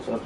Sir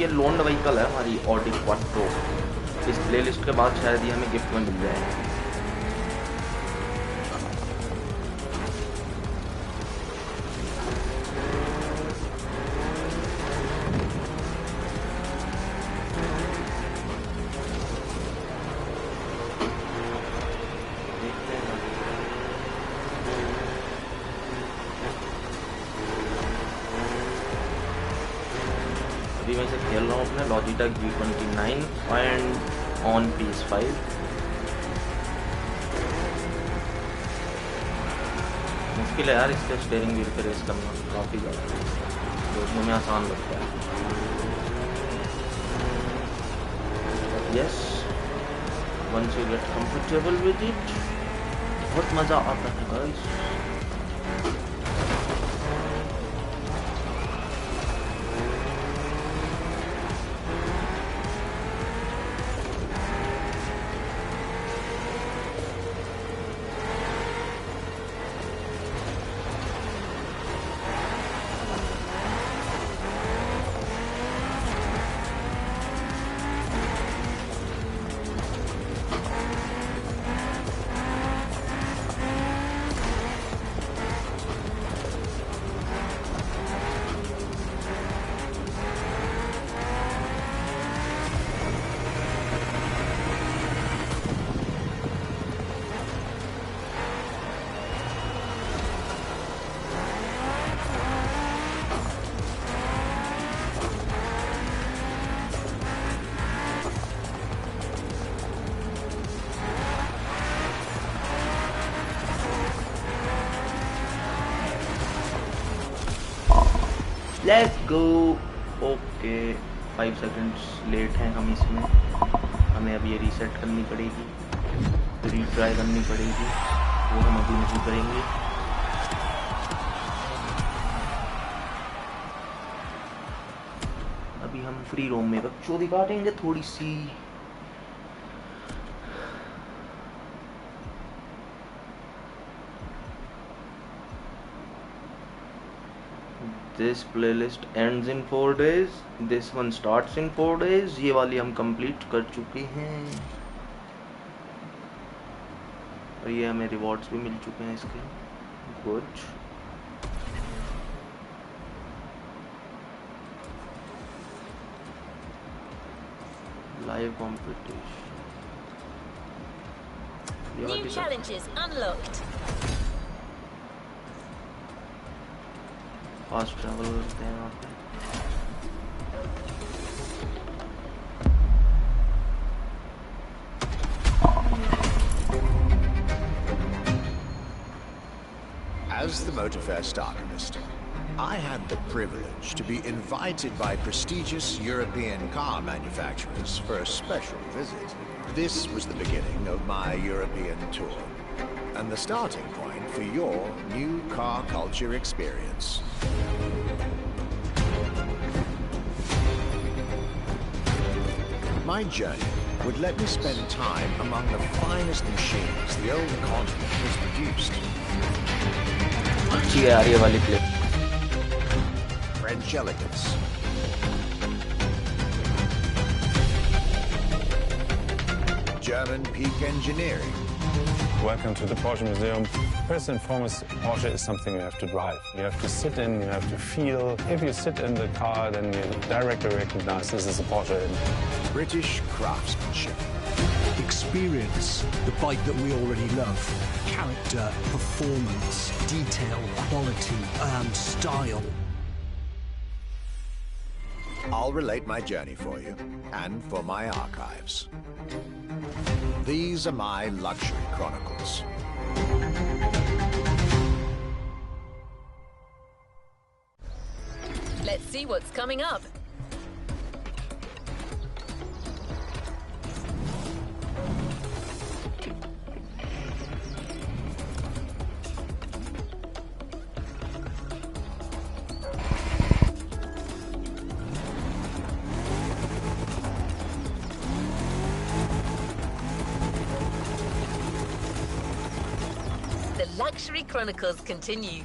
लोन्ड vehicle है हमारी Audi quattro. इस प्लेलिस्ट के बाद शायद ही हमें गिफ्ट में मिल जाए। अभी मैं इसे खेल रहा हूँ अपने Logitech G29 and on PS5। मुश्किल है यार इसके स्टीयरिंग व्हील पे रेस करना, काफ़ी ज़्यादा देखने में आसान लगता है। Yes, once you get comfortable with it बहुत मज़ा आता है guys. Let's go. Okay 5 seconds late हैं हम इसमें, हमें अब ये रीसेट करनी पड़ेगी, रीट्राई करनी पड़ेगी। वो हम अभी नहीं करेंगे। अभी हम फ्री रोम में बकचोदी काटेंगे थोड़ी सी। This playlist ends in 4 days. This one starts in 4 days. ये वाली हम कंप्लीट कर चुके हैं और ये हमें रिवॉर्ड्स भी मिल चुके हैं इसके। Good. Live competition. New challenges unlocked. Fast travel करते हैं यहाँ पे। As the Motorfest archivist, I had the privilege to be invited by prestigious European car manufacturers for a special visit. This was the beginning of my European tour, and the starting point for your new car culture experience. My journey would let me spend time among the finest machines the old continent has produced. अच्छी है यार ये वाली play. French elegance, German peak engineering. Welcome to the Porsche Museum. First and foremost, Porsche is something you have to drive. You have to sit in, you have to feel. If you sit in the car, then you directly recognize this is a Porsche. British craftsmanship. Experience the bike that we already love. Character, performance, detail, quality, style. I'll relate my journey for you, and for my archives. These are my luxury chronicles. Let's see what's coming up. The Luxury Chronicles continue.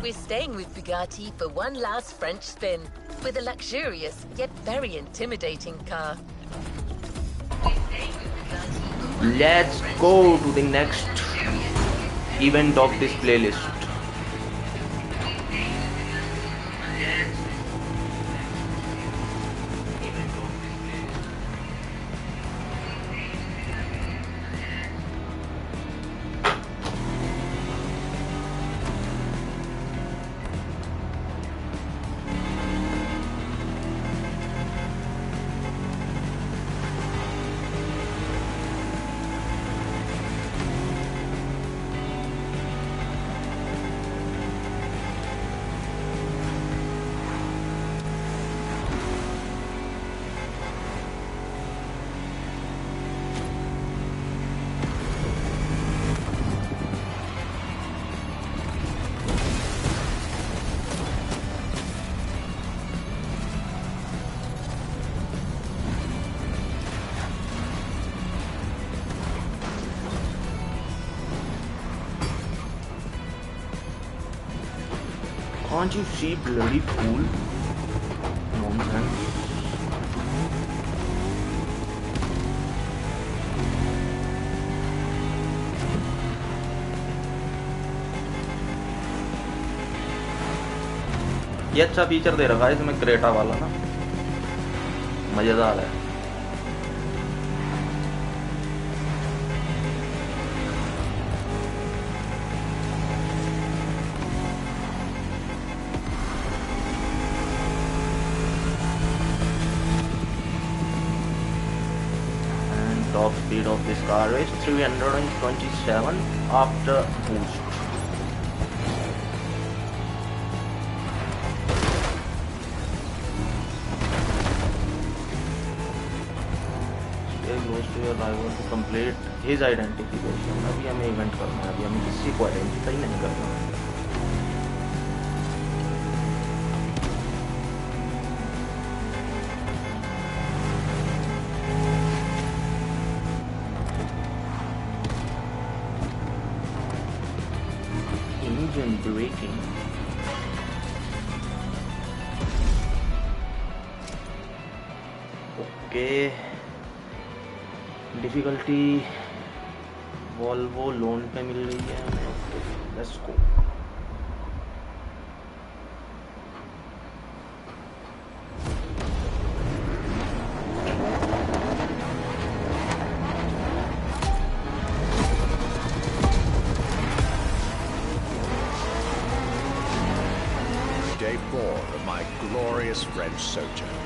We're staying with Bugatti for one last French spin with a luxurious yet very intimidating car. Let's go to the next event of this playlist. Can't you see bloody fool? Nonsense. ये अच्छा feature दे रखा है इसमें Creta वाला ना, मजेदार है। Top speed of this car is 327 after boost. close to your rival to complete his identification. अभी हमें इवेंट करना है, अभी हमें किसी को आइडेंटिफाई नहीं करना है. Engine braking. Okay. Difficulty Volvo loan पे मिल रही है हमें. Let's go. Day 4 of my glorious French sojourn.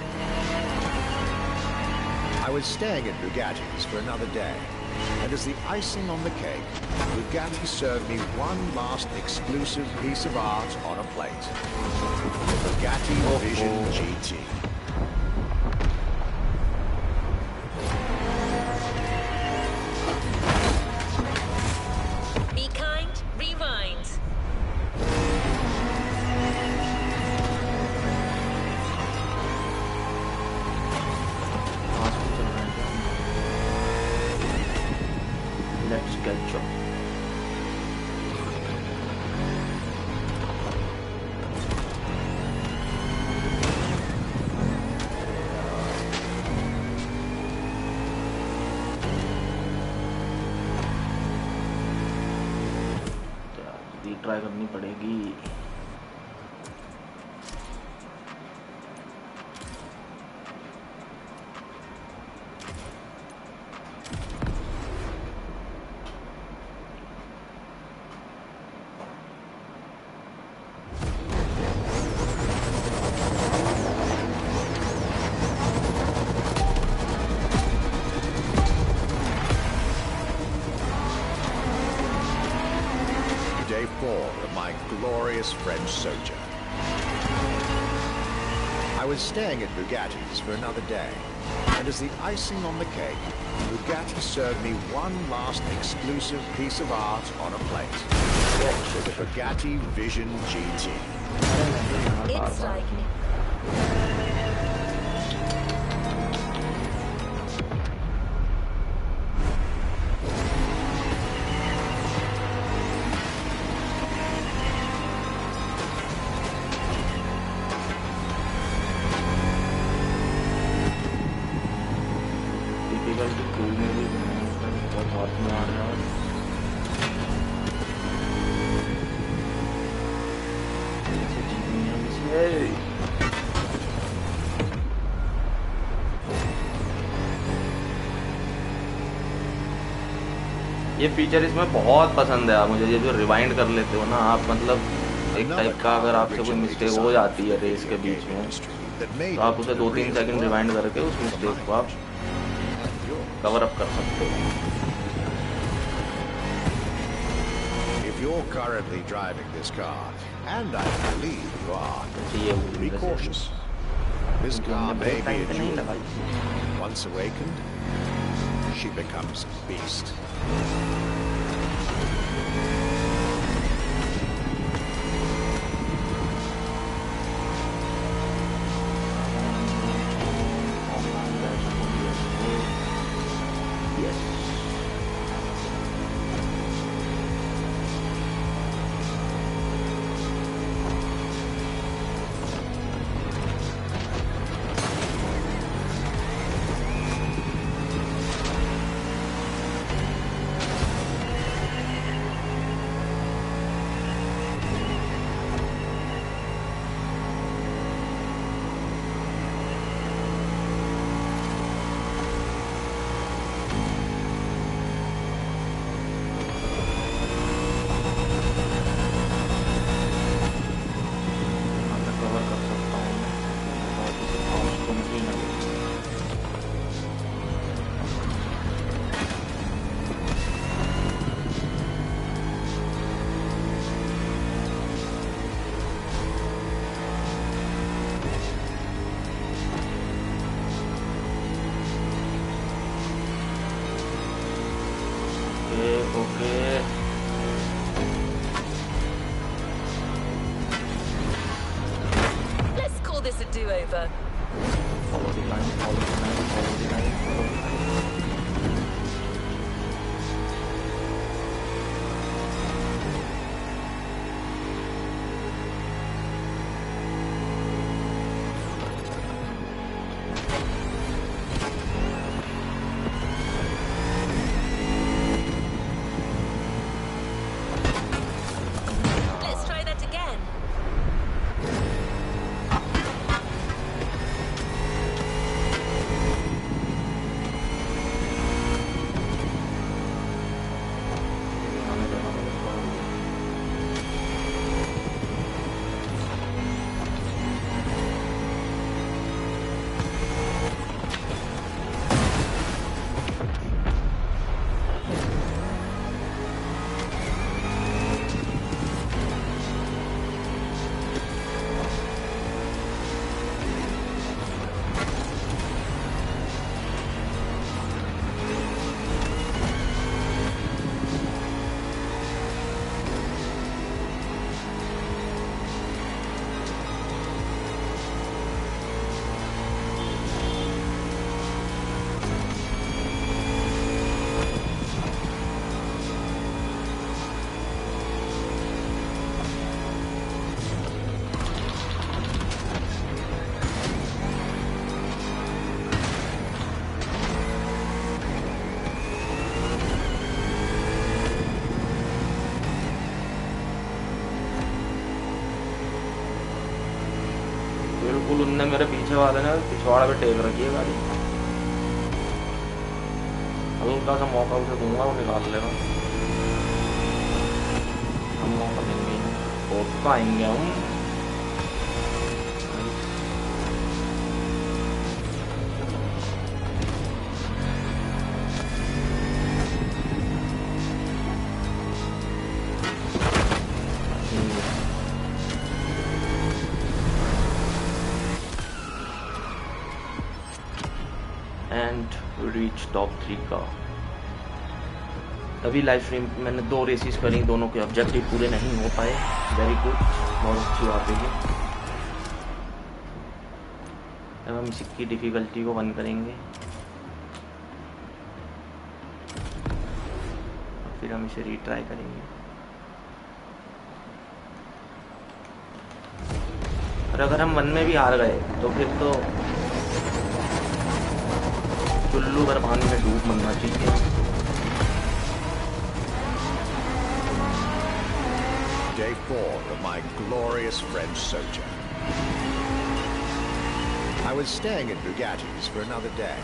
I was staying at Bugatti's for another day, and as the icing on the cake, Bugatti served me one last exclusive piece of art on a plate. The Bugatti Vision GT. Be kind, rewind. Let's catch up. Try करनी पड़ेगी. Day 4 of my glorious French sojourn. I was staying at Bugatti's for another day, and as the icing on the cake, Bugatti served me one last exclusive piece of art on a plate. The Bugatti Vision GT. It's like difficulty 2 में भी बहुत में आ रहा है. ये feature इसमें बहुत पसंद है मुझे. ये जो रिवाइंड कर लेते हो ना आप, मतलब एक टाइप का अगर आपसे कोई मिस्टेक हो जाती है रेस के बीच में, तो आप उसे 2-3 सेकंड रिवाइंड करके उस मिस्टेक को आप कवर अप कर सकते हो. If you're currently driving this car, and I believe you are, be cautious. This car may be a jewel. Once awakened, she becomes a beast. this a do-over. Follow the line, follow the line, follow the line, follow the line. Let's try that again. बिल्कुल उनने मेरे पीछे वाले ने पिछवाड़ा पे take रखी है गाड़ी। हल्का सा मौका उसे दूंगा, वो निकाल लेगा। हम मौका देंगे, पक्का आएंगे हम। एंड रीच टॉप 3 का। अभी लाइव स्ट्रीम मैंने 2 रेसेस करी, दोनों के ऑब्जेक्टिव पूरे नहीं हो पाए। वेरी गुड, बहुत अच्छी बात है ये। अब हम इसकी डिफ़िकल्टी को 1 करेंगे, फिर हम इसे रीट्राई करेंगे। और अगर हम 1 में भी हार गए तो फिर तो चुल्लू भर पानी में डूब मरना चाहिए। Day 4 of my glorious French sojourn. I was staying at Bugatti's for another day,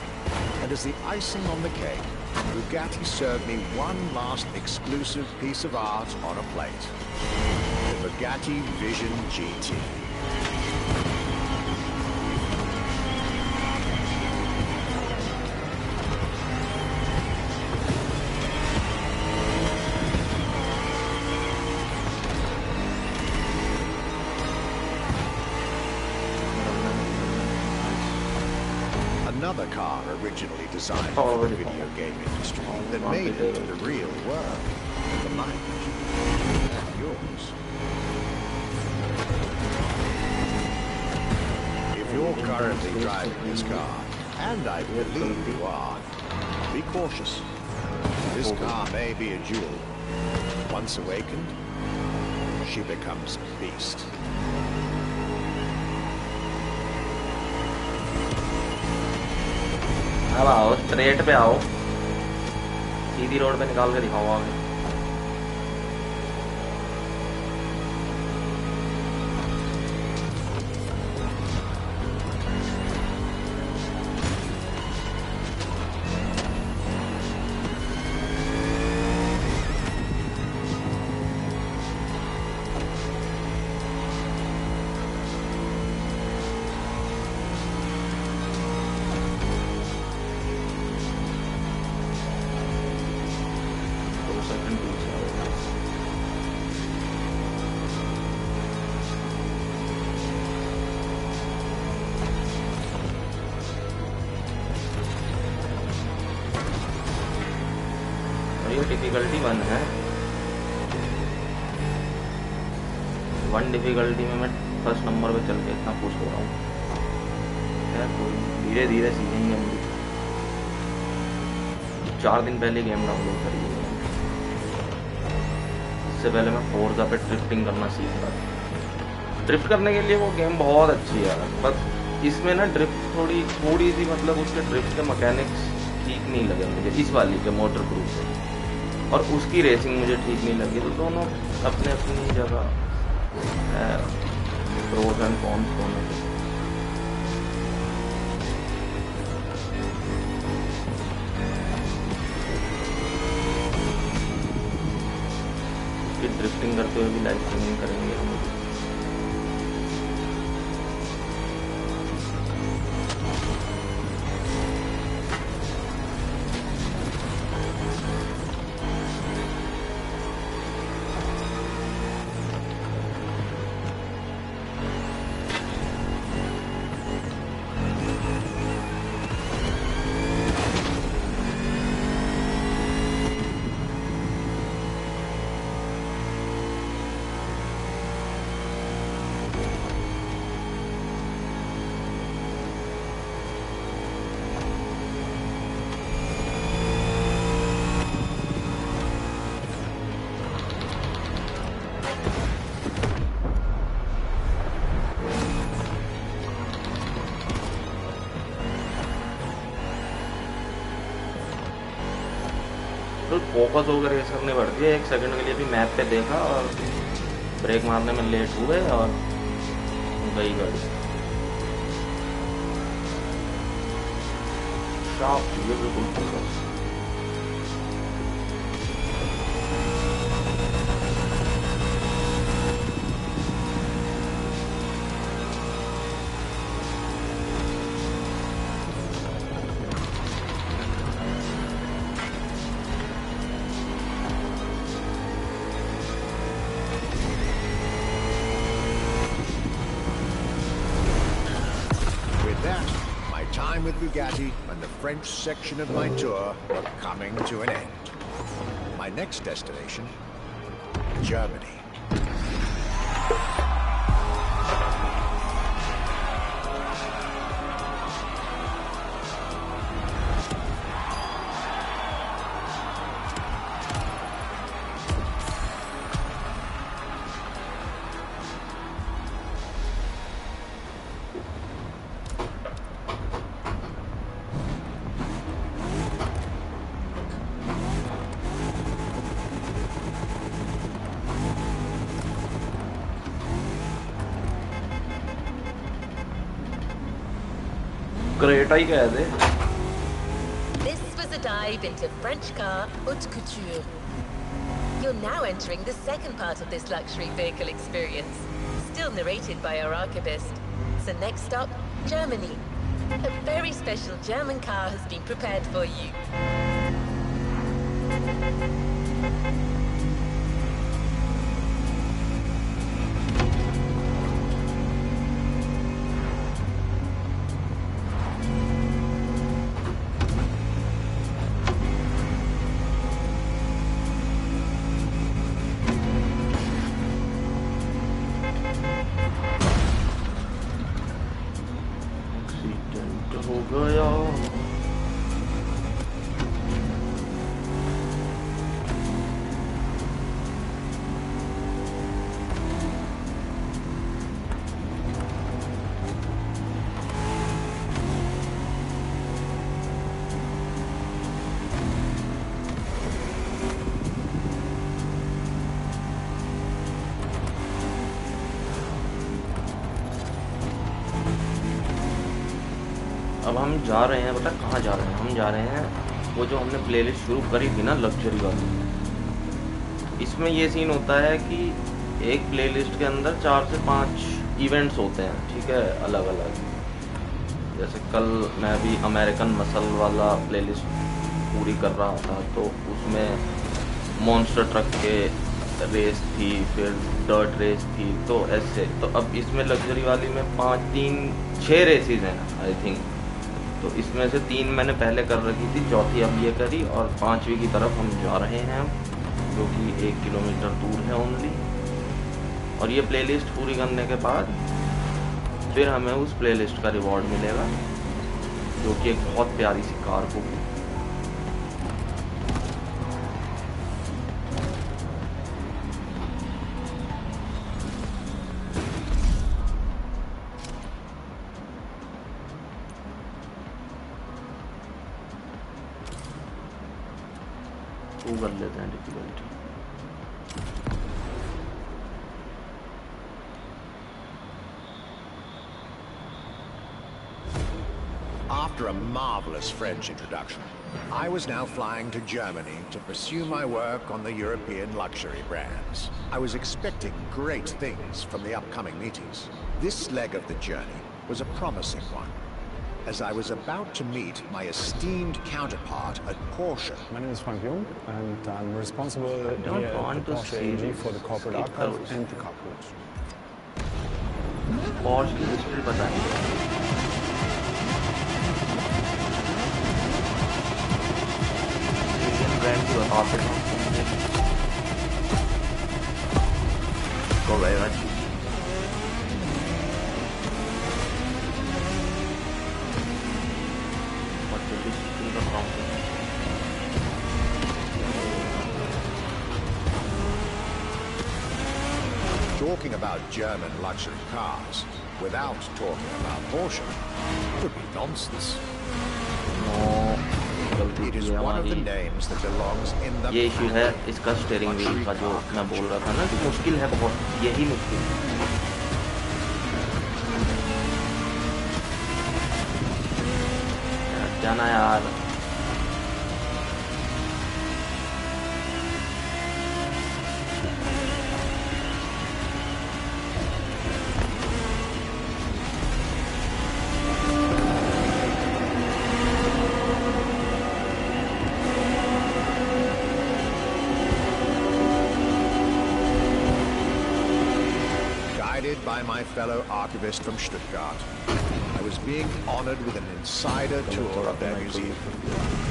and as the icing on the cake, Bugatti served me one last exclusive piece of art on a plate. The Bugatti Vision GT. Another car originally designed for the video game industry that made it to the real world. The mileage. And yours. If you're currently driving this car, and I believe you are, be cautious. This car may be a jewel. Once awakened, she becomes a beast. अब आओ, straight पे आओ, सीधी road पे निकाल के दिखाओ आगे। Difficulty 1 है। 1 डिफिकल्टी में मैं फर्स्ट नंबर पे चल के इतना खुश हो रहा हूँ। खैर कोई धीरे धीरे सीखेंगे हम भी। 4 दिन पहले गेम डाउनलोड करी है। इससे पहले मैं फोर्जा पे ड्रिफ्टिंग करना सीख रहा था। ड्रिफ्ट करने के लिए वो गेम बहुत अच्छी है, बस इसमें ना ड्रिफ्ट थोड़ी सी मतलब उसके ड्रिफ्ट के मैकेनिक्स ठीक नहीं लगे मुझे, इस वाली के मोटर क्रूज से, और उसकी रेसिंग मुझे ठीक नहीं लगी। तो दोनों अपने अपनी जगह प्रोज एंड कॉन्स दोनों के। ड्रिफ्टिंग करते हुए भी लाइव स्ट्रीमिंग करेंगे हम। तो फोकस होकर रेस करनी पड़ती है। 1 सेकंड के लिए भी मैप पे देखा और ब्रेक मारने में लेट हुए और गई गाड़ी। शार्प चीज़ें बिल्कुल focus. Time with Bugatti and the French section of my tour were coming to an end. My next destination, Germany. Creta ही कह दे। This was a dive into French car haute couture. You're now entering the second part of this luxury vehicle experience, still narrated by our archivist. So next stop, Germany. A very special German car has been prepared for you. हो गया। अब हम जा रहे हैं, पता कहाँ जा रहे हैं? हम जा रहे हैं वो जो हमने प्लेलिस्ट शुरू करी थी ना, लग्जरी वाली। इसमें ये सीन होता है कि एक प्लेलिस्ट के अंदर 4 से 5 इवेंट्स होते हैं, ठीक है, अलग अलग। जैसे कल मैं भी अमेरिकन मसल वाला प्लेलिस्ट पूरी कर रहा था, तो उसमें मॉन्स्टर ट्रक के रेस थी, फिर डर्ट रेस थी, तो ऐसे। तो अब इसमें लग्जरी वाली में 6 रेसेस हैं आई थिंक। तो इसमें से 3 मैंने पहले कर रखी थी, चौथी अब ये करी, और 5वीं की तरफ हम जा रहे हैं, जो कि 1 किलोमीटर दूर है ओनली। और ये प्लेलिस्ट पूरी करने के बाद फिर हमें उस प्लेलिस्ट का रिवॉर्ड मिलेगा, जो कि एक बहुत प्यारी सी कार होगी। वो कर लेते हैं difficulty. After a marvelous French introduction, I was now flying to Germany to pursue my work on the European luxury brands. I was expecting great things from the upcoming meetings. This leg of the journey was a promising one, as I was about to meet my esteemed counterpart at Porsche. My name is Frank Jung, and I'm responsible here at the Porsche AG for the corporate archive and the car collection. Porsche की history बताएंगे। Brand की बताते हैं को रहेगा जी। Talking about German luxury cars without talking about Porsche would be nonsense. It is one of the names that belongs in the ये issue है इसका स्टीयरिंग व्हील का, जो मैं बोल रहा था ना कि मुश्किल है बहुत, यही मुश्किल है। जाना यार, by my fellow archivist from Stuttgart. I was being honored with an insider tour of their museum,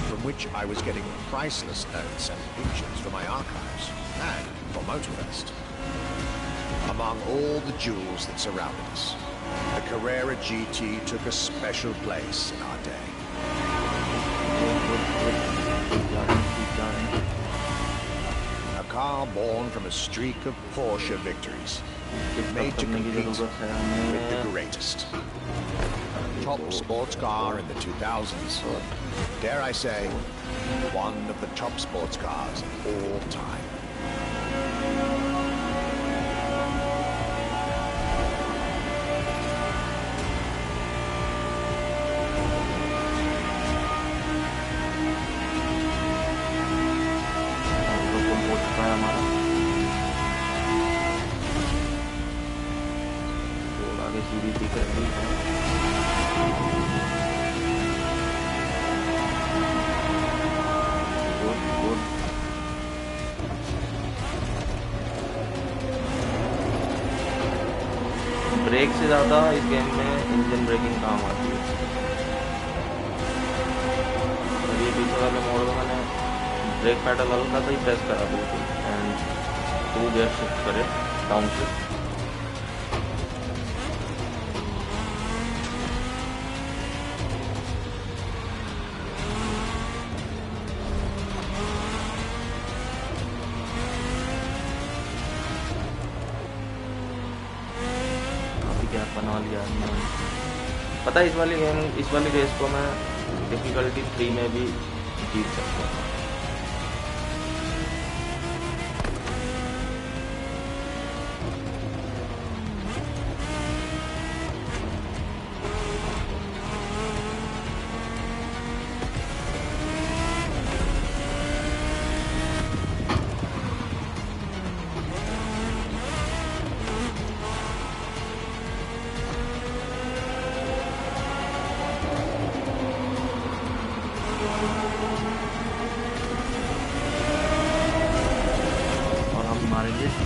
from which I was getting priceless notes and pictures for my archives and for Motorfest. Among all the jewels that surrounded us, the Carrera GT took a special place in our day. A car born from a streak of Porsche victories, made to compete with the greatest. Top sports car in the 2000s. Dare I say, one of the top sports cars of all time. Brake से ज़्यादा इस game में engine braking काम आती है। ये पीछे वाले मोड में मैंने ब्रेक पैडल हल्का सा ही प्रेस करा बिल्कुल एंड 2 गियर शिफ्ट करे डाउन शिफ्ट। बना लिया पता है। इस वाली रेस को मैं डिफिकल्टी 3 में भी जीत सकता हूँ।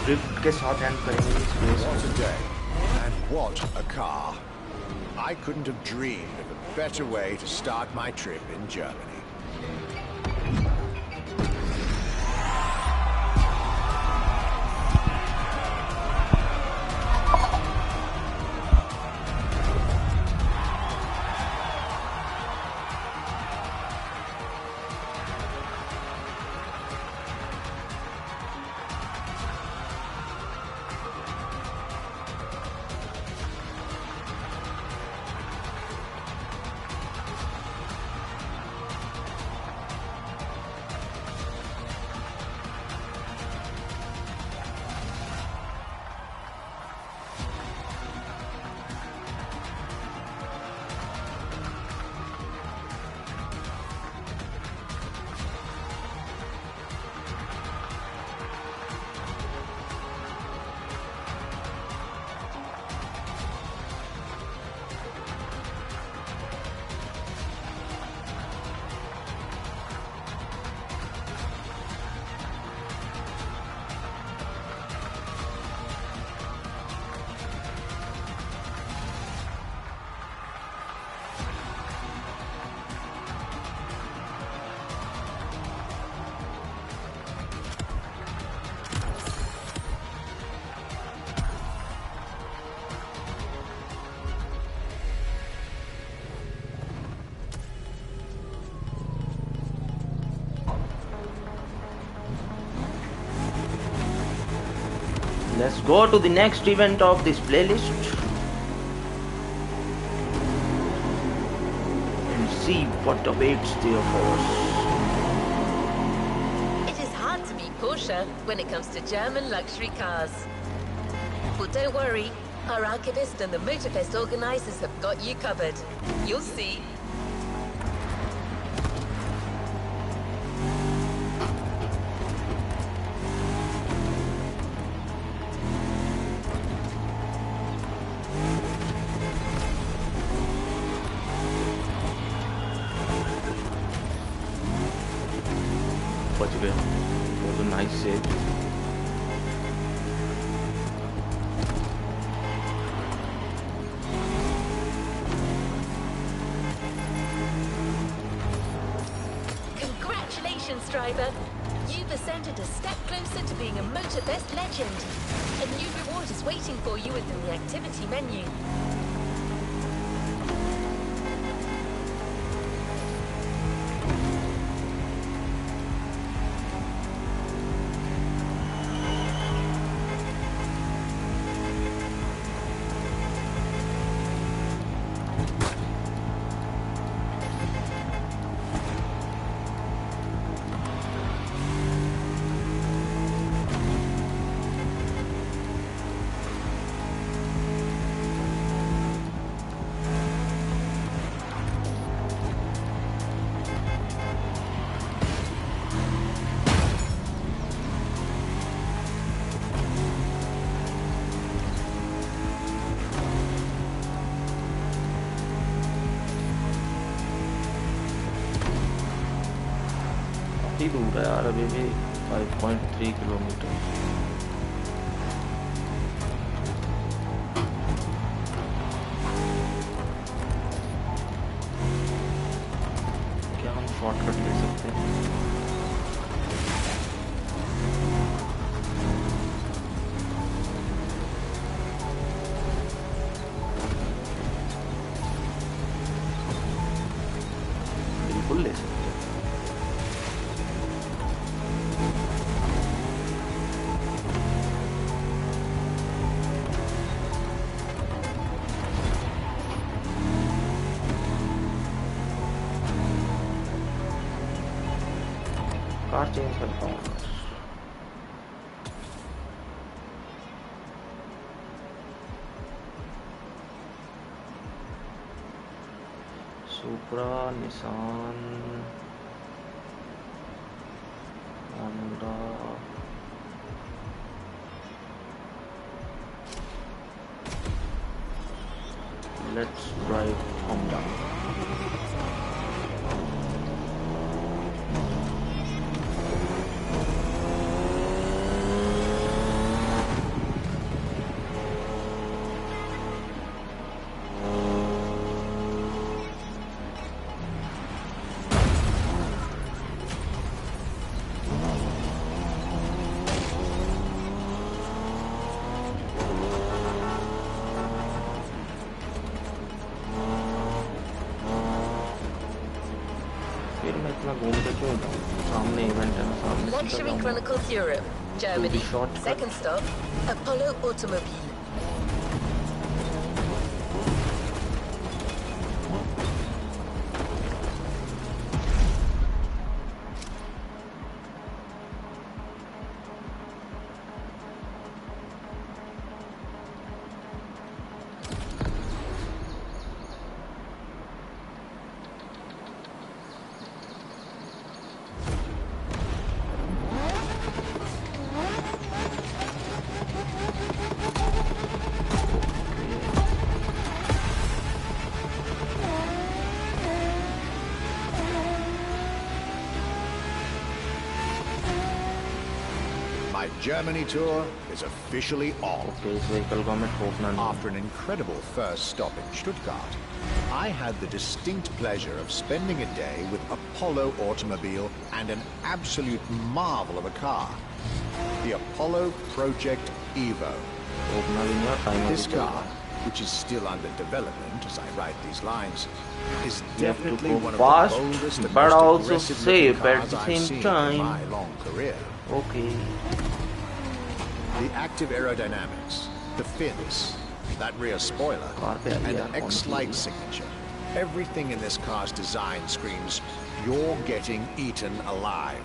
ड्रिफ्ट के साथ एंड करेंगे इस रेस को। What a day and what a car. I couldn't have dreamed of a better way to start my trip in Germany. Let's go to the next event of this playlist and see what awaits there for us. It is hard to beat Porsche when it comes to German luxury cars. But don't worry, our archivist and the Motorfest organizers have got you covered. You'll see. बच गए. It was a nice save. Congratulations, driver. You've ascended a step closer to being a Motorfest legend. A new reward is waiting for you within the activity menu. काफ़ी दूर है यार, अभी भी 5.3 kilometre. क्या हम शॉर्टकट ले सकते हैं? बिल्कुल ले सकते हैं. कार चेंज करता हूँ. Supra, Nissan, Honda. Let's drive Honda. Luxury Chronicles Europe, Germany. Second stop, Apollo Automobile. My Germany tour is officially on. Okay, इस vehicle को हमें ठोकना नहीं. After an incredible first stop in Stuttgart, I had the distinct pleasure of spending a day with Apollo Automobile and an absolute marvel of a car, the Apollo Project Evo. ठोकना भी नहीं और timer This car, which is still under development as I write these lines, is definitely one of the boldest and but most also aggressive safe looking at cars the I've same seen time. in my long career. Okay. The active aerodynamics, the fins, that rear spoiler, and an X-Lite signature. Everything in this car's design screams, you're getting eaten alive.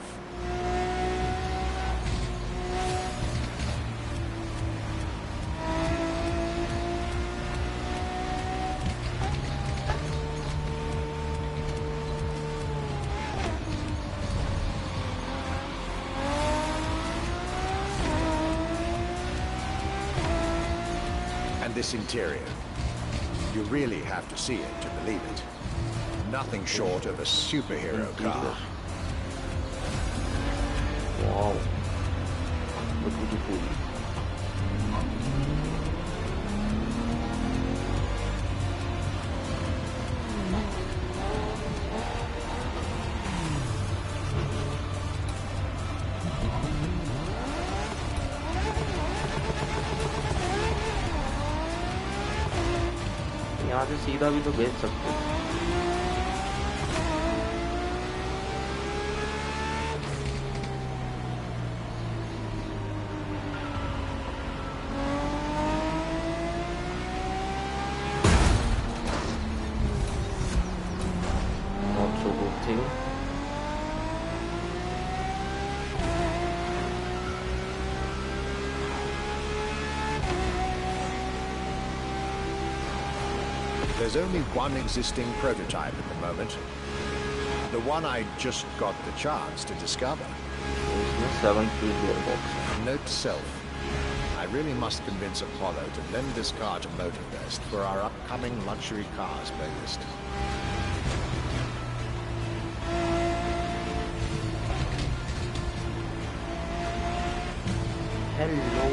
And this interior, you really have to see it to believe it. Nothing short of a superhero car. Wow. Beautiful. यहाँ से सीधा भी तो भेज सकते हैं। Not so good thing. There's only one existing prototype at the moment. The one I just got the chance to discover. 7-speed gearbox. And note to self, I really must convince Apollo to lend this car to Motorfest for our upcoming luxury cars playlist. Hello.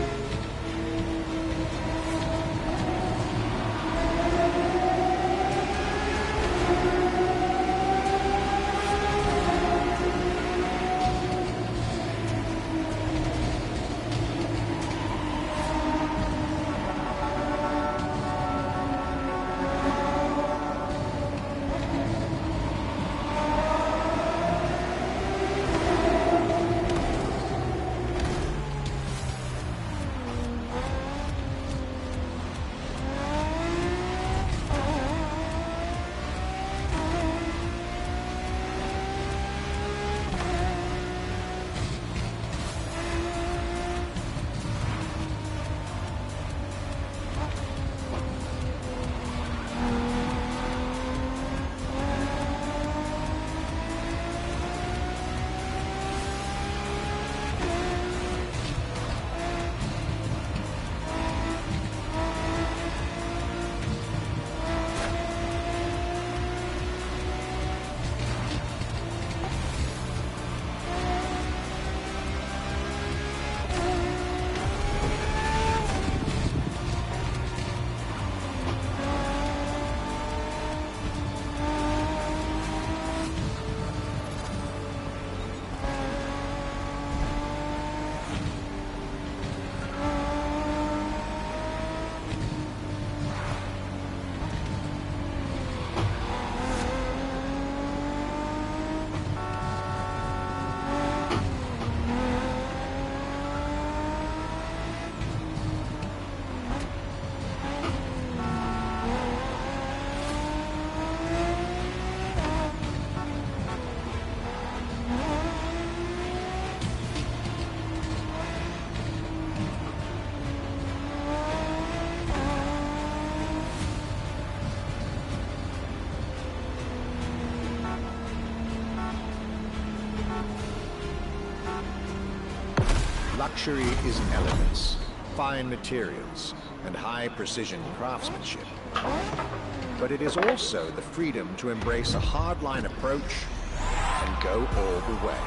Luxury is elegance, fine materials, and high-precision craftsmanship. But it is also the freedom to embrace a hardline approach and go all the way.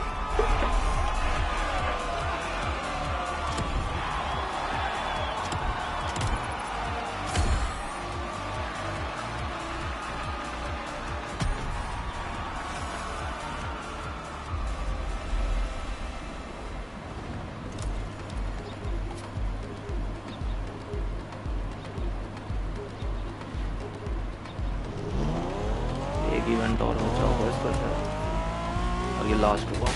एक event और बचा होगा इसका शायद, और ये last हुआ।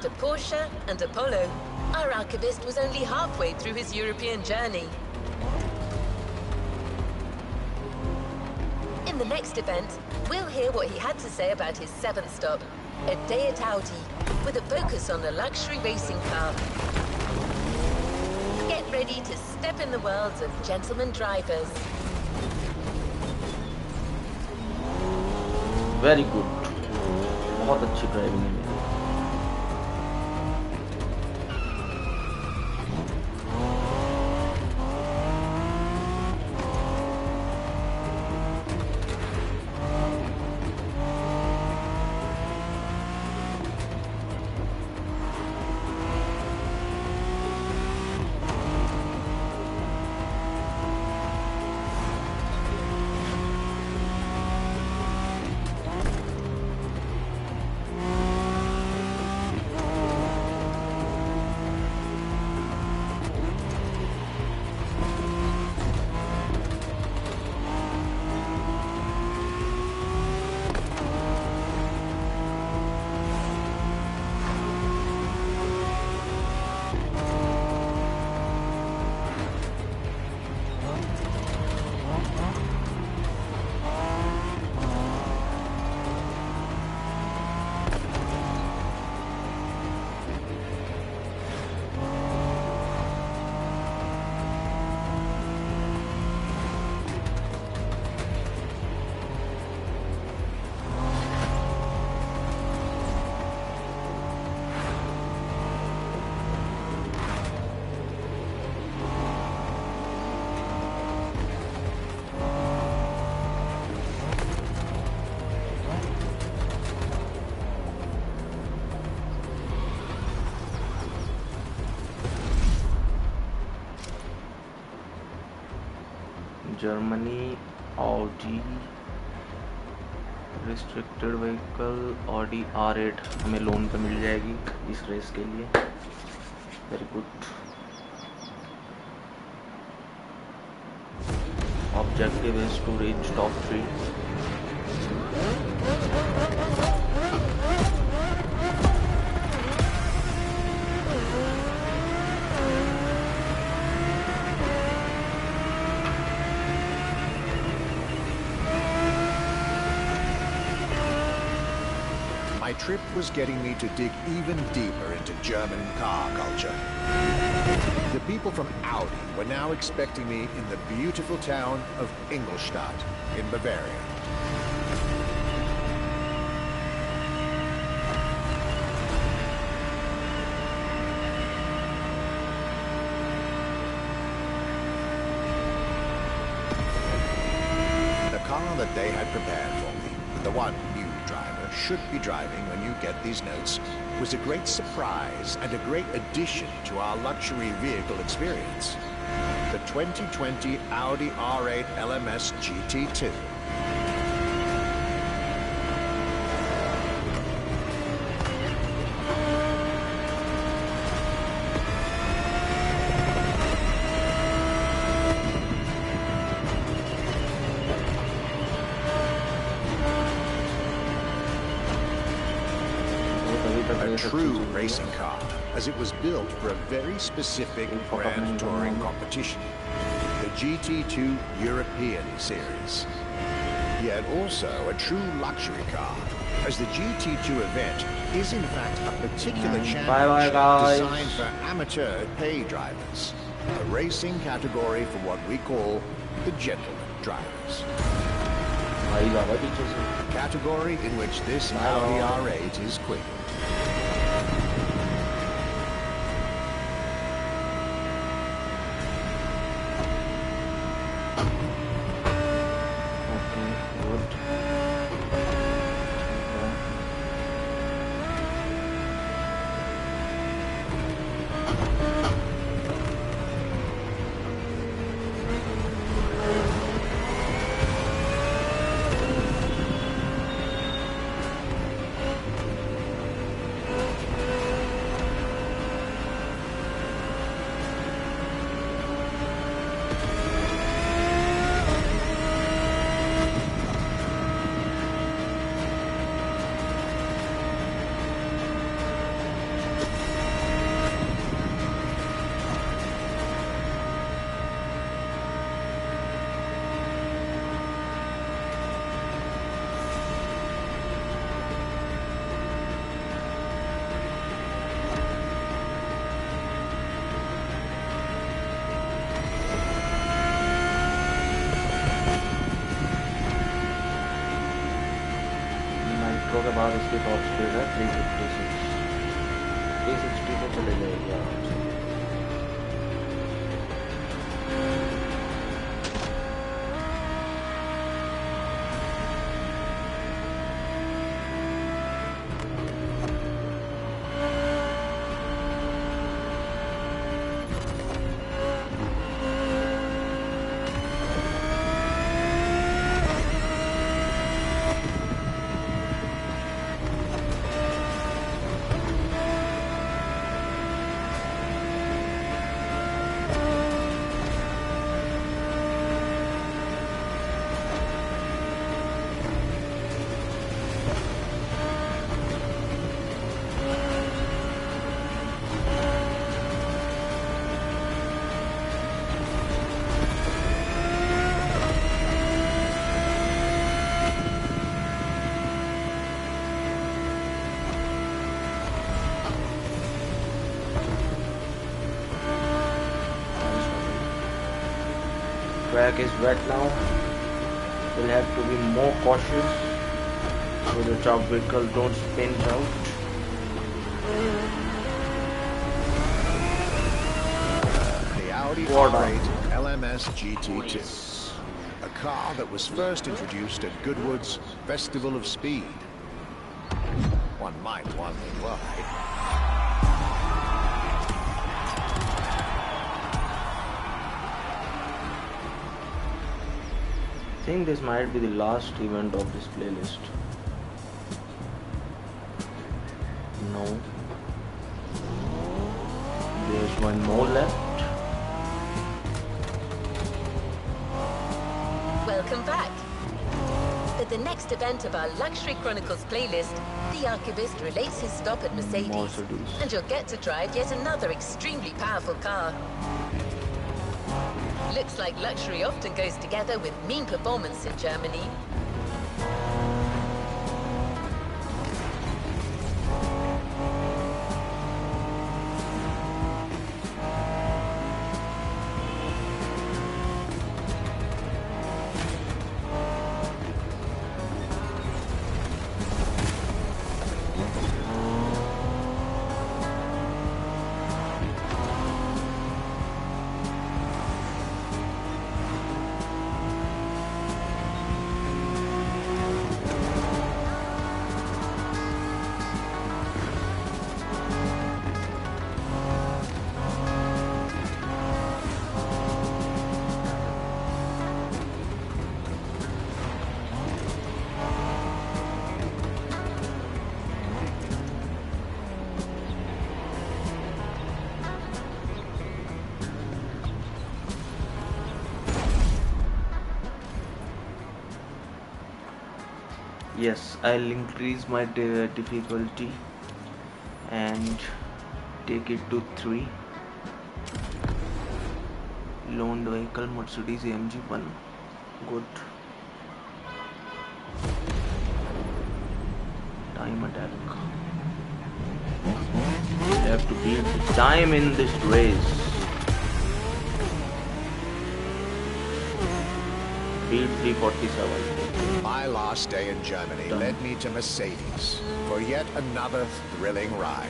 After Porsche and Apollo, our archivist was only halfway through his European journey. In the next event, we'll hear what he had to say about his 7th stop, a day at Audi, with a focus on a luxury racing car. Get ready to step in the worlds of gentlemen drivers. Very good. बहुत अच्छी driving है मेरी। Germany Audi restricted vehicle Audi R8 हमें loan पे मिल जाएगी इस race के लिए। Very good. Objective is to reach top 3। My trip was getting me to dig even deeper into German car culture. The people from Audi were now expecting me in the beautiful town of Ingolstadt in Bavaria. The car that they had prepared for me, the one you should be driving when you get these notes, was a great surprise and a great addition to our luxury vehicle experience. The 2020 Audi R8 LMS GT2. A true racing car, as it was built for a very specific grand touring competition, the GT2 European Series. Yet also a true luxury car, as the GT2 event is in fact a particular championship designed for amateur pay drivers, a racing category for what we call the gentleman drivers. A category in which this Audi R8 is queen. Metro के बाद इसकी top speed है 356, 360 पे चले जाएगी आराम से। Track is wet now. We'll have to be more cautious so that our vehicle don't spin out. The Audi Water. R8 LMS GT2, a car that was first introduced at Goodwood's Festival of Speed. One might wonder why. I think this might be the last event of this playlist. No. There's one more left. Welcome back. At the next event of our Luxury Chronicles playlist, the Archivist relates his stop at Mercedes. And you'll get to drive yet another extremely powerful car. Looks like luxury often goes together with mean performance in Germany. Yes, I'll increase my difficulty and take it to 3. Loaned vehicle Mercedes AMG 1. Good. Time attack. We have to beat the time in this race. Beat 347. My last day in Germany led me to Mercedes for yet another thrilling ride.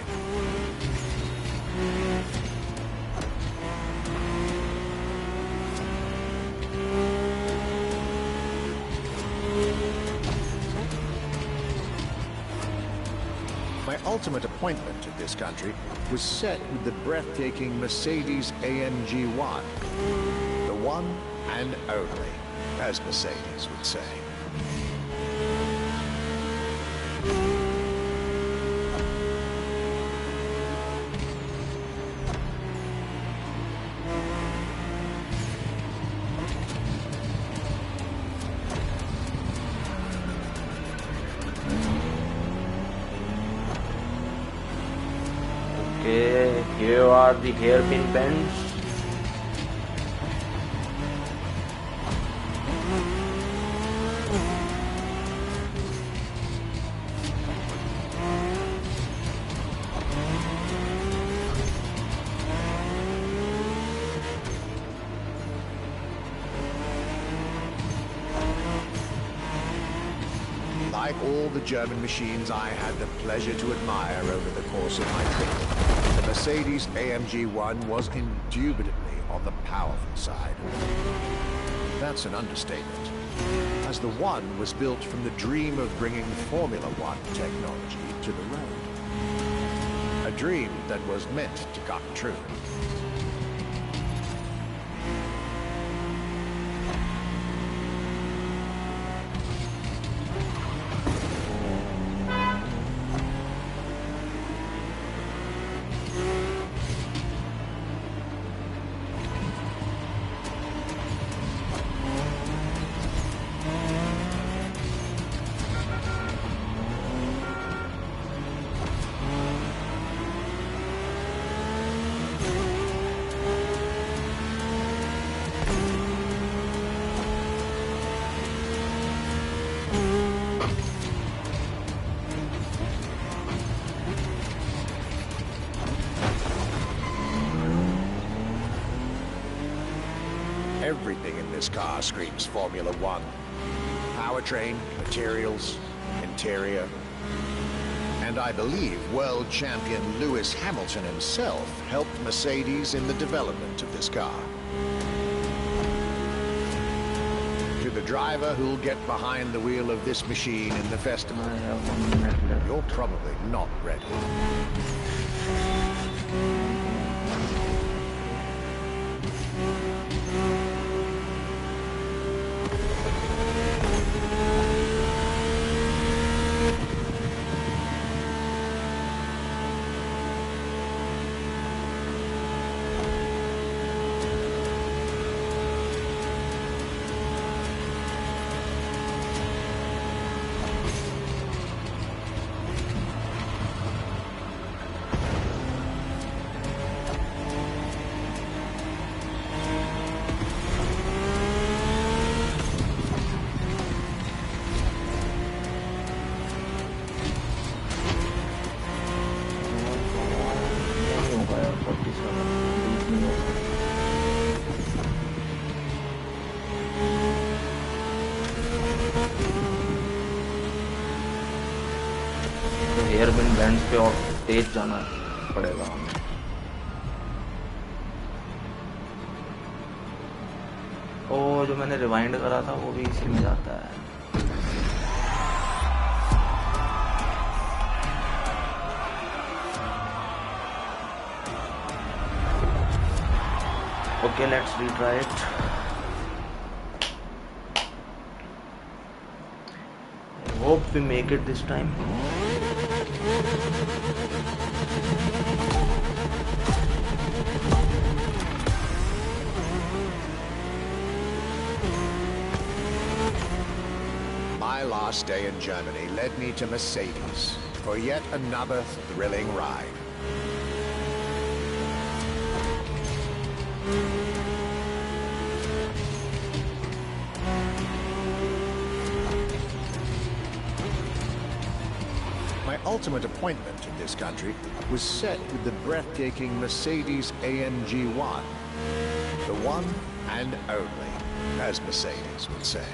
My ultimate appointment in this country was set with the breathtaking Mercedes AMG 1. The one and only, as Mercedes would say. Okay, here are the hairpin bends. Like all the German machines I had the pleasure to admire over the course of my trip, the Mercedes AMG 1 was indubitably on the powerful side. That's an understatement, as the One was built from the dream of bringing Formula One technology to the road. A dream that was meant to come true. Everything in this car screams Formula One. Powertrain, materials, interior. And I believe world champion Lewis Hamilton himself helped Mercedes in the development of this car. To the driver who'll get behind the wheel of this machine in the festival, you're probably not ready. Hairpin bend पे और तेज जाना पड़ेगा हमें। ओ जो मैंने rewind करा था वो भी इसी में जाता है। Okay, let's retry it. I hope we make it this time. My last day in Germany led me to Mercedes for yet another thrilling ride. My ultimate appointment in this country was set with the breathtaking Mercedes AMG 1. The one and only, as Mercedes would say.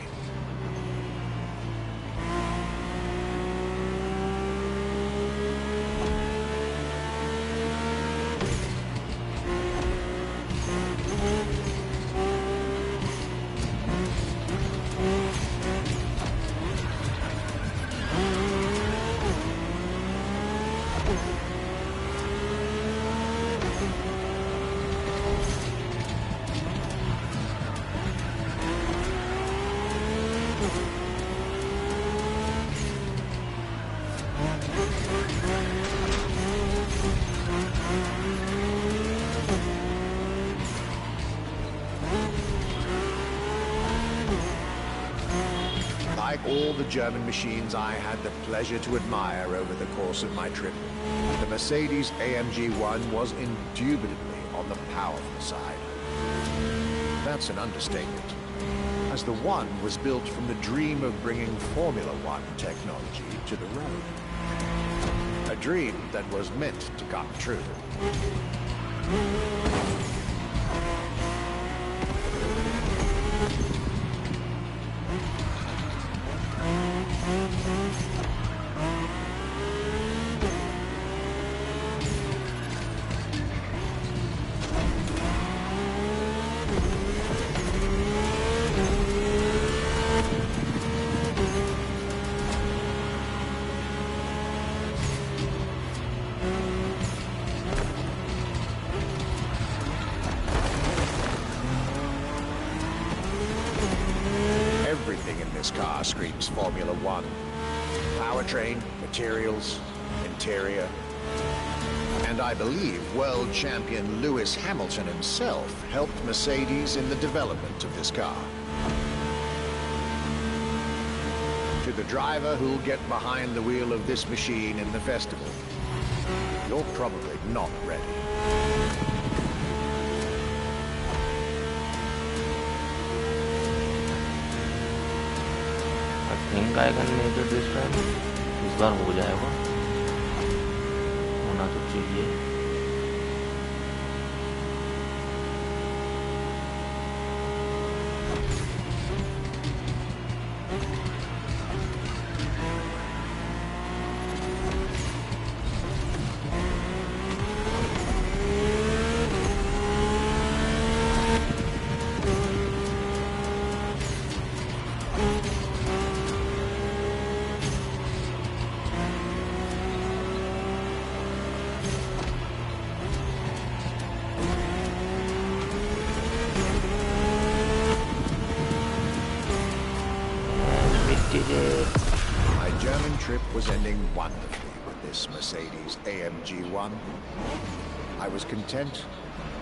Like all the German machines I had the pleasure to admire over the course of my trip, the Mercedes AMG 1 was indubitably on the powerful side. That's an understatement, as the One was built from the dream of bringing Formula One technology to the road. A dream that was meant to come true. screams Formula One. Powertrain, materials, interior. And I believe world champion Lewis Hamilton himself helped Mercedes in the development of this car. To the driver who'll get behind the wheel of this machine in the festival, you're probably not ready. I think I can make it this time. इस बार हो जाएगा, होना तो चाहिए. My German trip was ending wonderfully with this Mercedes AMG 1. I was content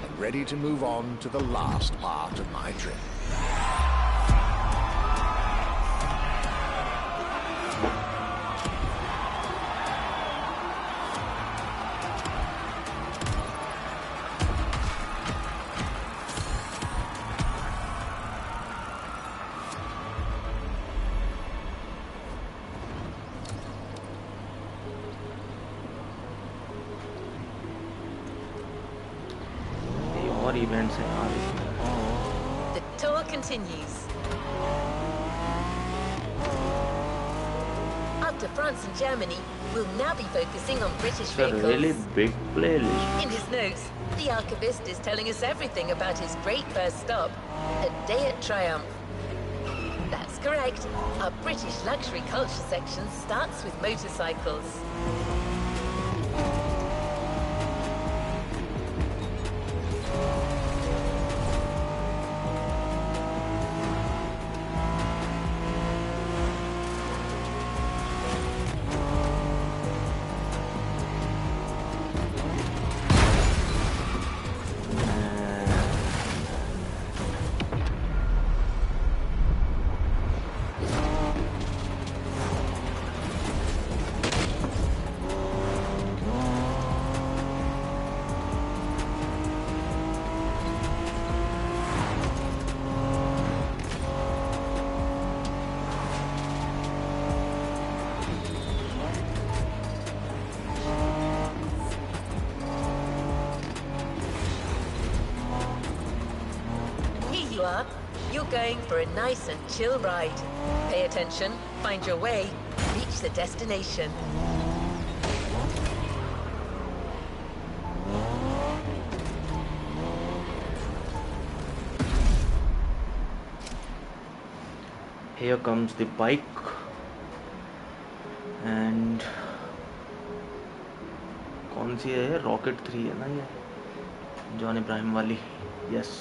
and ready to move on to the last part of my trip. Events हैं यार इसमें. The tour continues. After France and Germany, we'll now be focusing on British It's a vehicles. really big playlist. In his notes, the archivist is telling us everything about his great first stop, a day at Triumph. That's correct. Our British luxury culture section starts with motorcycles. You're going for a nice and chill ride. Pay attention, find your way, reach the destination. Here comes the bike and कौन सी है? Rocket 3 है ना ये, John Ibrahim वाली. Yes.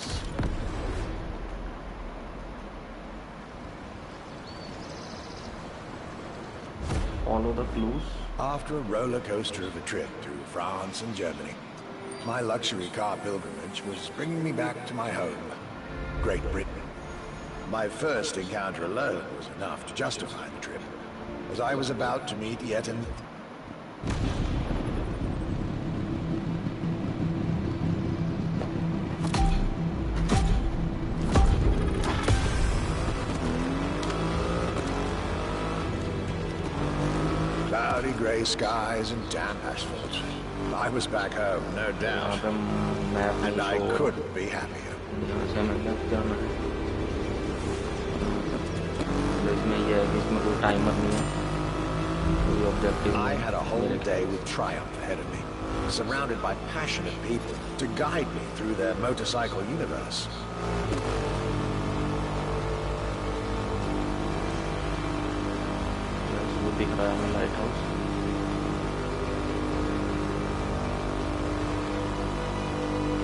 Follow the clues. After a roller coaster of a trip through France and Germany, my luxury car pilgrimage was bringing me back to my home, Great Britain. My first encounter alone was enough to justify the trip, as I was about to meet yet an... cloudy grey skies and damp asphalt. I was back home, no doubt, and I couldn't be happier. I had a whole day with Triumph ahead of me, surrounded by passionate people to guide me through their motorcycle universe. दिख रहा है हमें light house.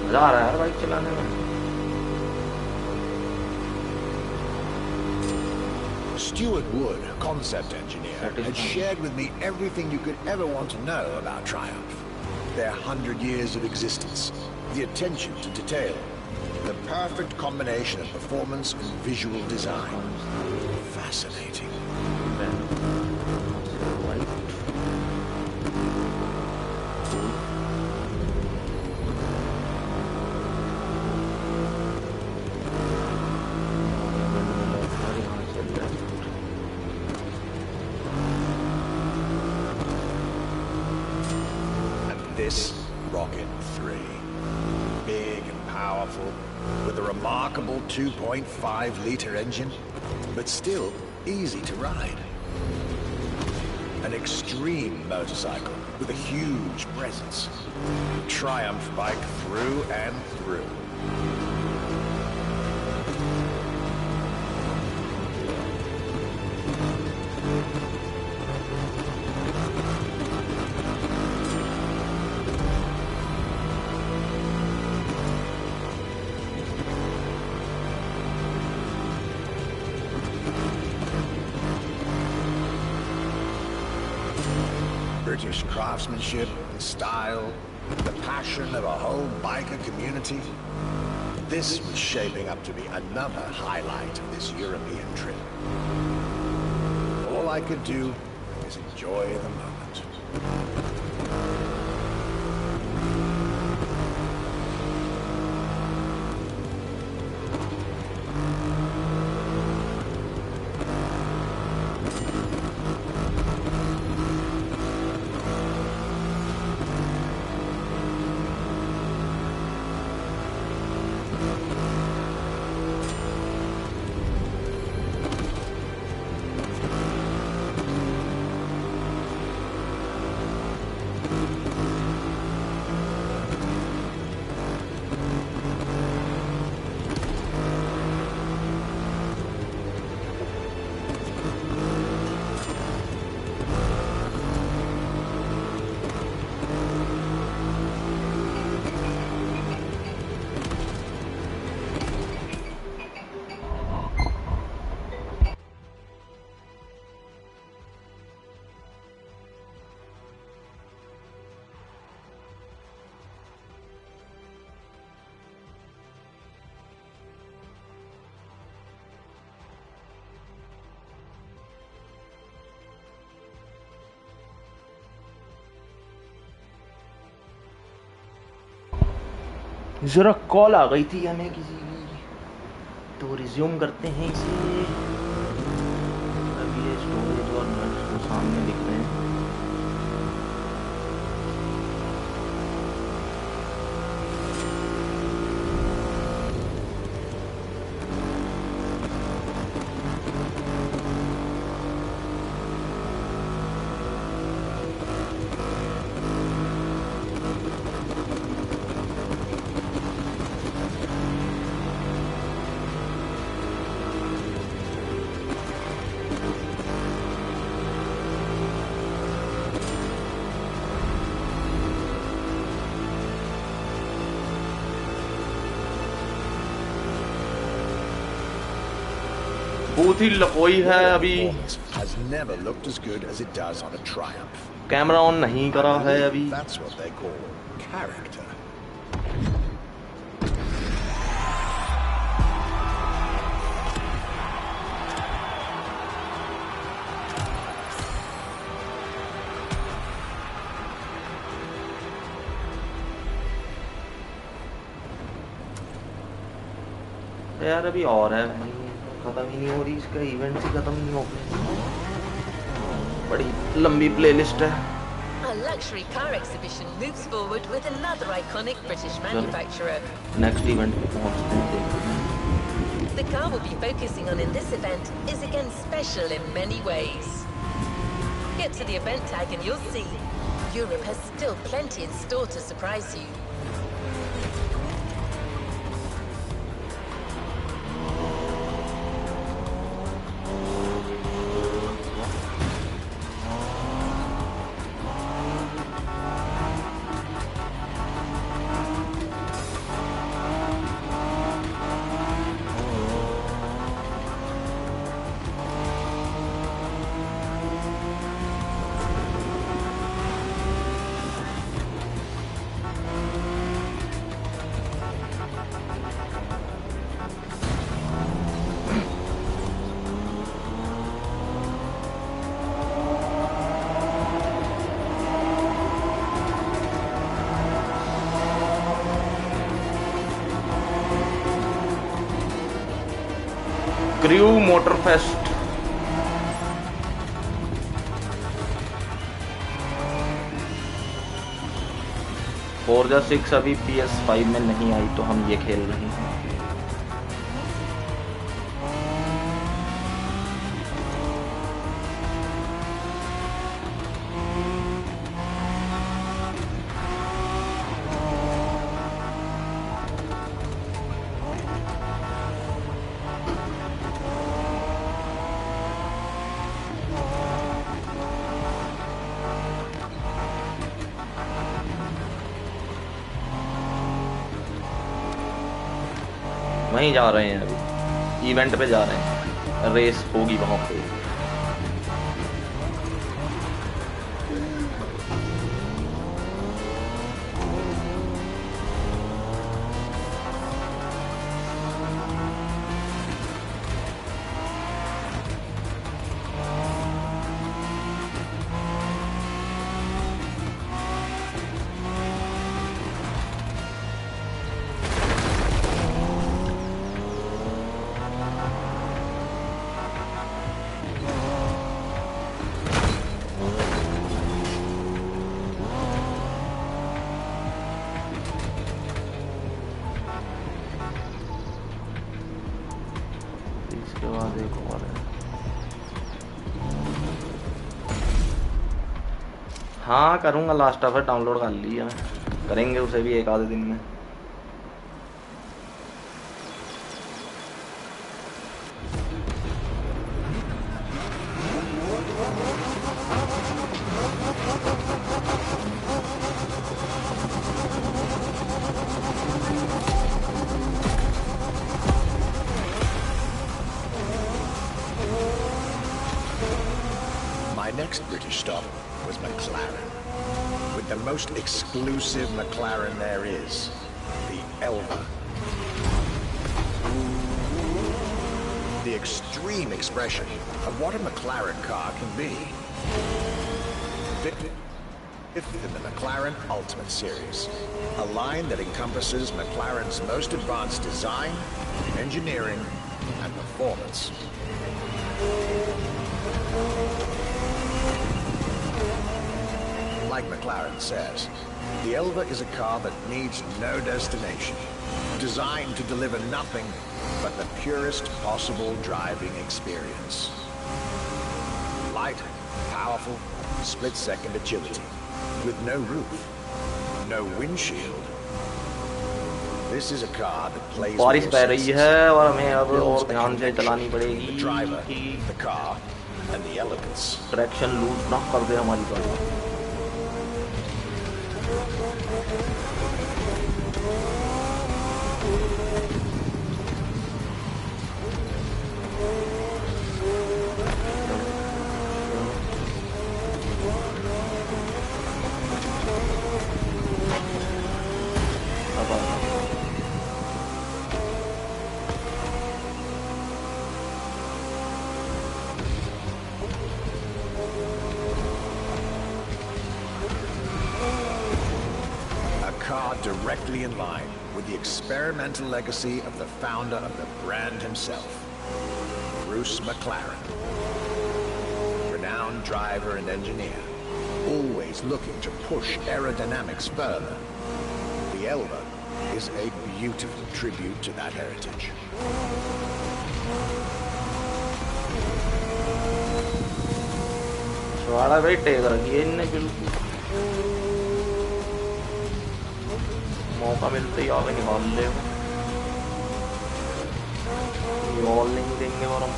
मजा आ रहा है यार bike चलाने में. Stuart Wood, concept engineer, had shared with me everything you could ever want to know about Triumph. Their 100 years of existence, the attention to detail, the perfect combination of performance and visual design. Fascinating. This Rocket 3. Big and powerful, with a remarkable 2.5-liter engine, but still easy to ride. An extreme motorcycle with a huge presence. Triumph bike through and through. British craftsmanship and style, the passion of a whole biker community. This was shaping up to be another highlight of this European trip. All I could do is enjoy the moment. जरा call आ गई थी हमें किसी की, तो resume करते हैं इसे। अब ये स्टोरेज और नट्स को सामने दिख रहे हैं। बहुत ही लकोई है अभी, कैमरा ऑन नहीं करा है अभी। यार अभी और है, खत्म ही नहीं हो रही, इसका इवेंट ही खत्म नहीं हो गया। बड़ी लंबी प्लेलिस्ट है। Our luxury car exhibition moves forward with another iconic British manufacturer. Next event पे पहुंचते हैं। The car we'll be focusing on in this event is again special in many ways. Get to the event tag and you'll see Europe has still plenty in store to surprise you. Crew motorfest. Forza 6 अभी PS5 में नहीं आई तो हम ये खेल रहे हैं। वहीं जा रहे हैं, अभी इवेंट पे जा रहे हैं, रेस होगी वहाँ पे। इसके बाद एक और है। हाँ करूँगा, लास्ट ऑफ डाउनलोड कर लिया, करेंगे उसे भी एक आधे दिन में। My next British stop was McLaren, with the most exclusive McLaren there is, the Elva. The extreme expression of what a McLaren car can be. Fifth in the McLaren Ultimate Series, a line that encompasses McLaren's most advanced design, engineering, and performance. Like McLaren says, the Elva is a car that needs no destination, designed to deliver nothing but the purest possible driving experience. Light, powerful, split-second agility, with no roof, no windshield. This is a car that plays with बारिश your पै रही senses, है और हमें अब builds और the ध्यान से connection, चलानी the पड़ेगी driver, कि the car, and the elegance. Traction lose ना कर दे हमारी गाड़ी। Directly in line with the experimental legacy of the founder of the brand himself, Bruce McLaren. Renowned driver and engineer, always looking to push aerodynamics further, the Elva is a beautiful tribute to that heritage. वाला भाई take रखी है इनने बिल्कुल, मौका मिलते ही आगे निकाल ले, बॉल नहीं देंगे और हम।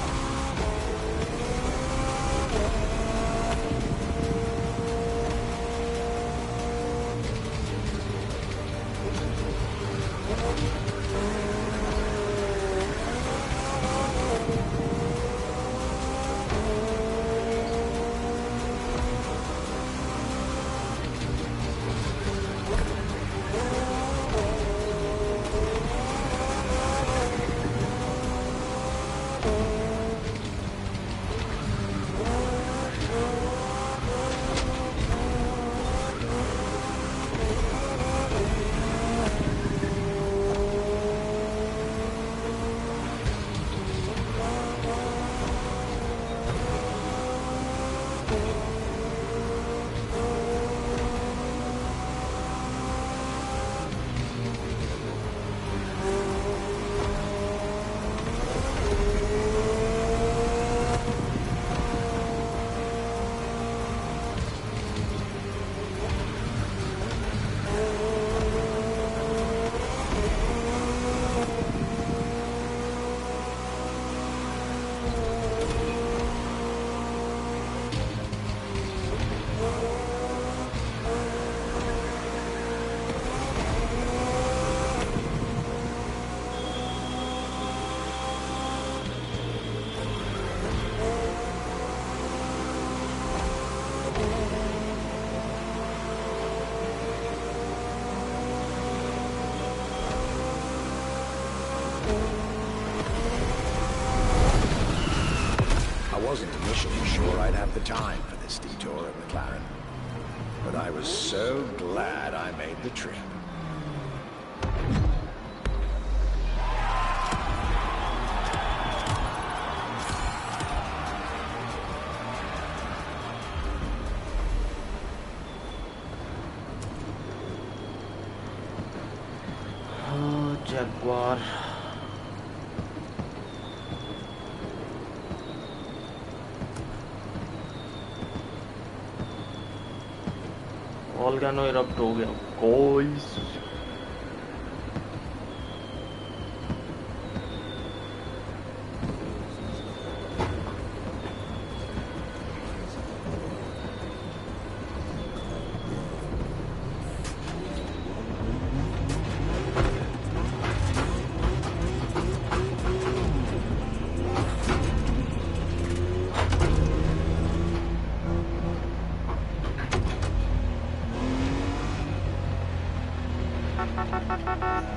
I'd have the time for this detour at McLaren. But I was so glad I made the trip. Jaguar. Volcano erupt हो गया guys.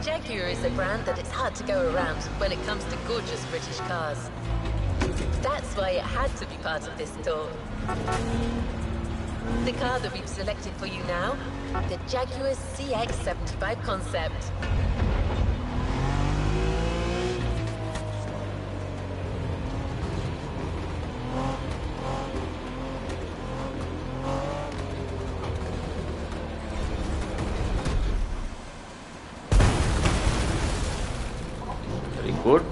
Jaguar is a brand that it's hard to go around when it comes to gorgeous British cars. That's why it had to be part of this tour. The car that we've selected for you now, the Jaguar CX-75 concept. Good.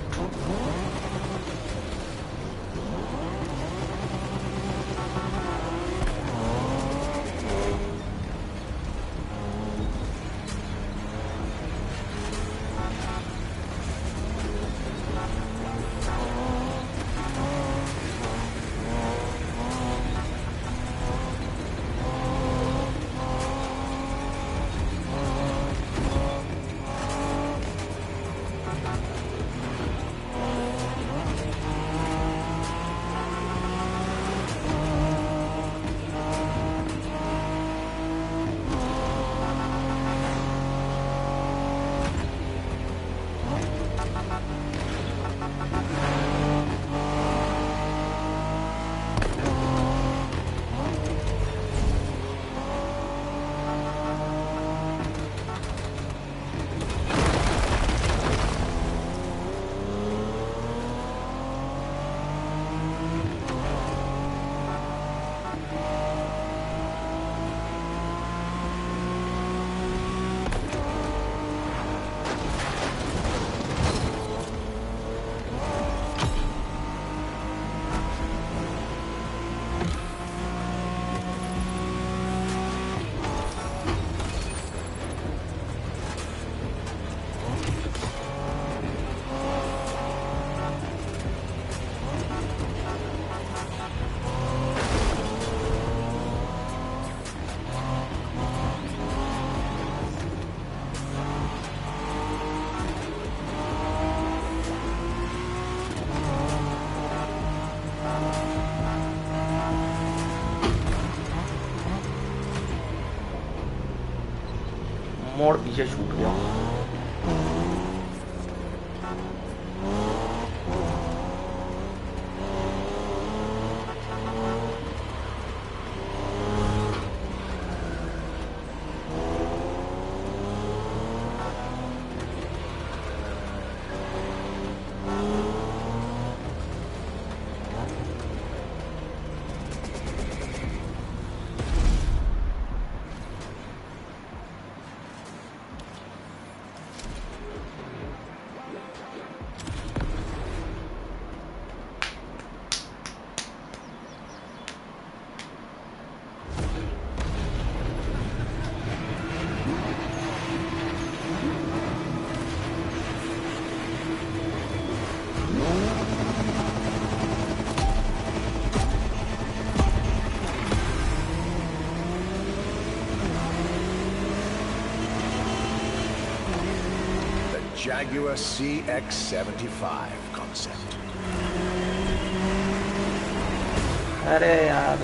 मोड़ पीछे छूट गया. Jaguar CX-75 concept. अरे यार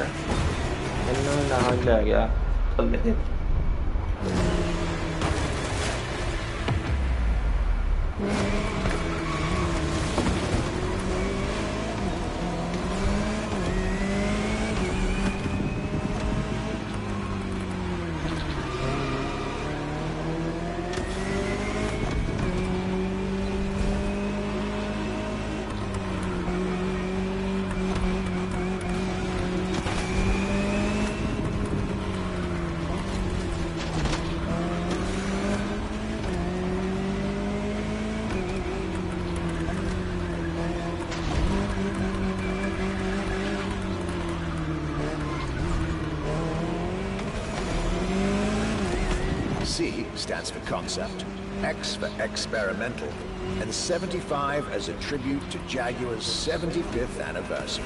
इन्होंने नाम ले गया. चल लेते. C stands for concept, X for experimental, and 75 as a tribute to Jaguar's 75th anniversary.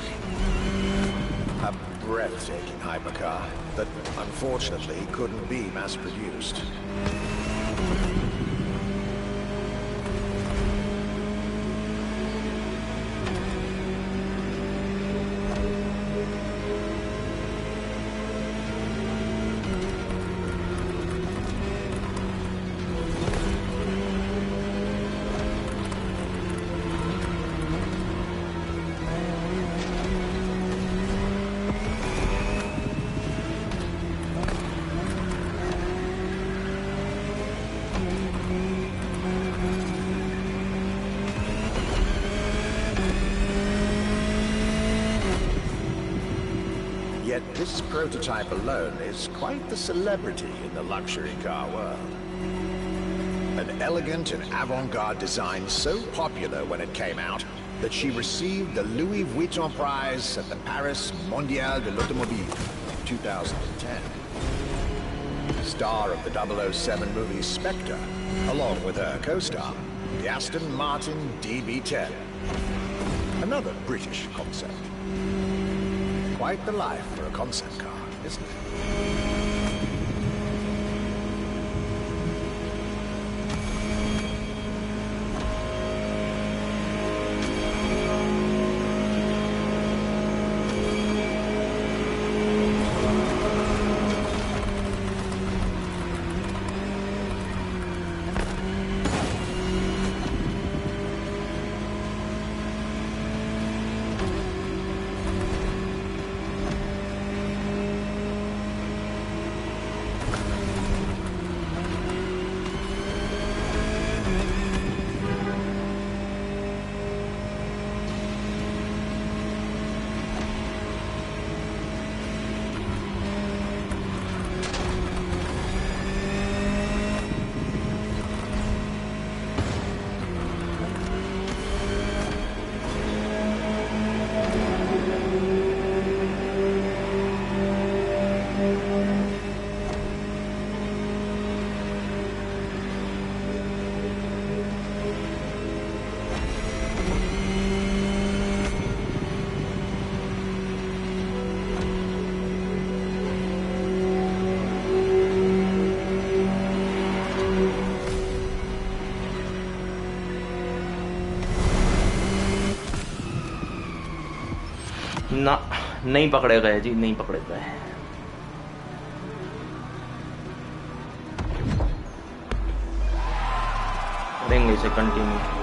A breathtaking hypercar that unfortunately couldn't be mass-produced. Yet this prototype alone is quite the celebrity in the luxury car world. An elegant and avant-garde design so popular when it came out that she received the Louis Vuitton prize at the Paris Mondial de l'Automobile in 2010. Star of the 007 movie Spectre, along with her co-star, the Aston Martin DB10. Another British concept. Quite the life for a concept car, isn't it? ना, नहीं पकड़े गए जी, नहीं पकड़े गए। करेंगे इसे continue.